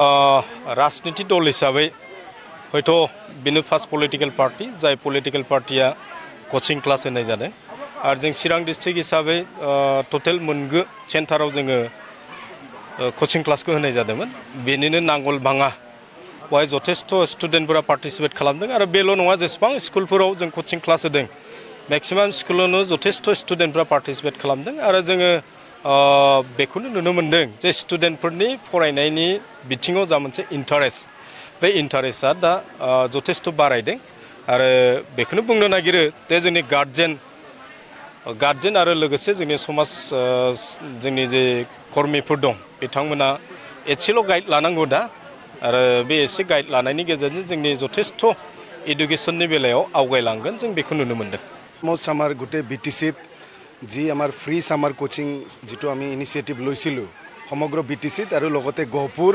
राजनीति दल हिसाबै हयथ' बेनो फार्स्ट पलिटिकल पार्टी जाय पलिटिकल पार्टिया कोचिं क्लास होनाय जादों आरो जों चिरां डिस्ट्रिक्ट हिसाबै टटेल मोनगु सेन्टाराव जोङो कोचिं क्लासखौ होनाय जादोंमोन बेनिनो नांगोलभाङा बेवहाय जथेस्थ' स्टुडेन्टफोरा पार्टिसिपेट खालामदों आरो बेल' नङा जेसेबां स्कुलफोराव जों कोचिं क्लास होदों मेक्सिमाम स्कुलावनो जथेस्थ' स्टुडेन्टफ्रा पार्टिसिपेट खालामदों आरो जोङो बेखौनो नुनो मोन्दों जे स्टुडेन्टफोरनि फरायनायनि बिथिङाव जा मोनसे इन्टारेस्ट बे इन्टारेस्टआ दा जथेस्थ' बारायदों आरो बेखौनो बुंनो नागिरो जे जोंनि गार्जेन आरो लोगोसे जोंनि समाज जोंनि जे कर्मिफोर दं बिथांमोना एसेल' गाइड लानांगौ दा आरो बे एसे गाइड लानायनि गेजेरजों जोंनि जथेस्थ' एडुकेसननि बेलायाव आवगायलांगोन जों बेखौ नुनो मोन्दों অলমষ্ট আমাৰ গোটেই BTCত যি আমাৰ ফ্ৰী সামাৰ কোচিং যেটো আমি ইনিচিয়েটিভ লৈছিলোঁ সমগ্ৰ BTCত আৰু লগতে গহপুৰ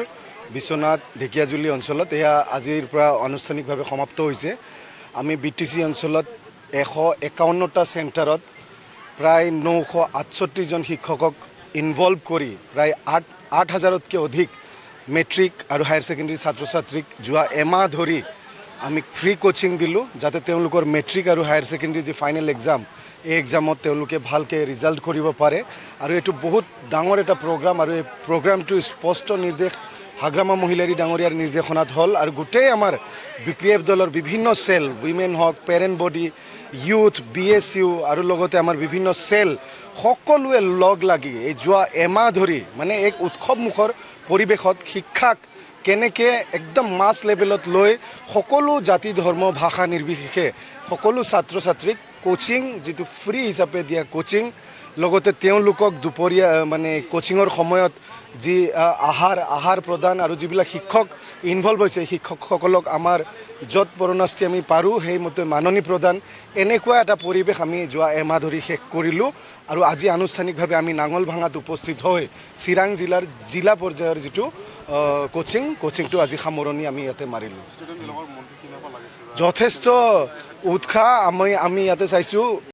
বিশ্বনাথ ঢেকিয়াজুলি অঞ্চলত এয়া আজিৰ পৰা আনুষ্ঠানিকভাৱে সমাপ্ত হৈছে আমি BTC অঞ্চলত 151টা চেণ্টাৰত প্ৰায় 968 জন শিক্ষকক ইনভলভ কৰি প্ৰায় 8,000তকৈ অধিক মেট্ৰিক আৰু হায়াৰ ছেকেণ্ডাৰী ছাত্ৰ ছাত্ৰীক যোৱা এমাহ ধৰি আমি ফ্ৰী কোচিং দিলোঁ যাতে তেওঁলোকৰ মেট্ৰিক আৰু হায়াৰ ছেকেণ্ডাৰী যি ফাইনেল এক্সাম এই এক্সামত তেওঁলোকে ভালকৈ ৰিজাল্ট কৰিব পাৰে আৰু এইটো বহুত ডাঙৰ এটা প্ৰগ্ৰাম আৰু এই প্ৰগ্ৰামটো স্পষ্ট নিৰ্দেশ হাগ্ৰামা মহিলাৰী ডাঙৰীয়াৰ নিৰ্দেশনাত হ'ল আৰু গোটেই আমাৰ BPF দলৰ বিভিন্ন চেল উইমেন হওক পেৰেণ্ট বডি ইউথ BSU আৰু লগতে আমাৰ বিভিন্ন চেল সকলোৱে লগ লাগি এই যোৱা এমাহ ধৰি মানে এক উৎসৱমুখৰ পৰিৱেশত শিক্ষাক কেনেকৈ একদম মাছ লেভেলত লৈ সকলো জাতি ধৰ্ম ভাষা নিৰ্বিশেষে সকলো ছাত্ৰ ছাত্ৰীক কোচিং যেটো ফ্ৰী হিচাপে দিয়া কোচিং লগতে তেওঁলোকক দুপৰীয়া মানে কোচিঙৰ সময়ত যি আহাৰ প্ৰদান আৰু যিবিলাক শিক্ষক ইনভলভ হৈছে শিক্ষকসকলক আমাৰ য'ত পৰণাস্তি আমি পাৰোঁ সেইমতে মাননি প্ৰদান এনেকুৱা এটা পৰিৱেশ আমি যোৱা এমাহ ধৰি শেষ কৰিলোঁ আৰু আজি আনুষ্ঠানিকভাৱে আমি নাঙলভাঙাত উপস্থিত হৈ চিৰাং জিলাৰ জিলা পৰ্যায়ৰ যিটো কোচিংটো আজি সামৰণি আমি ইয়াতে মাৰিলোঁ যথেষ্ট উৎসাহ আমি ইয়াতে চাইছোঁ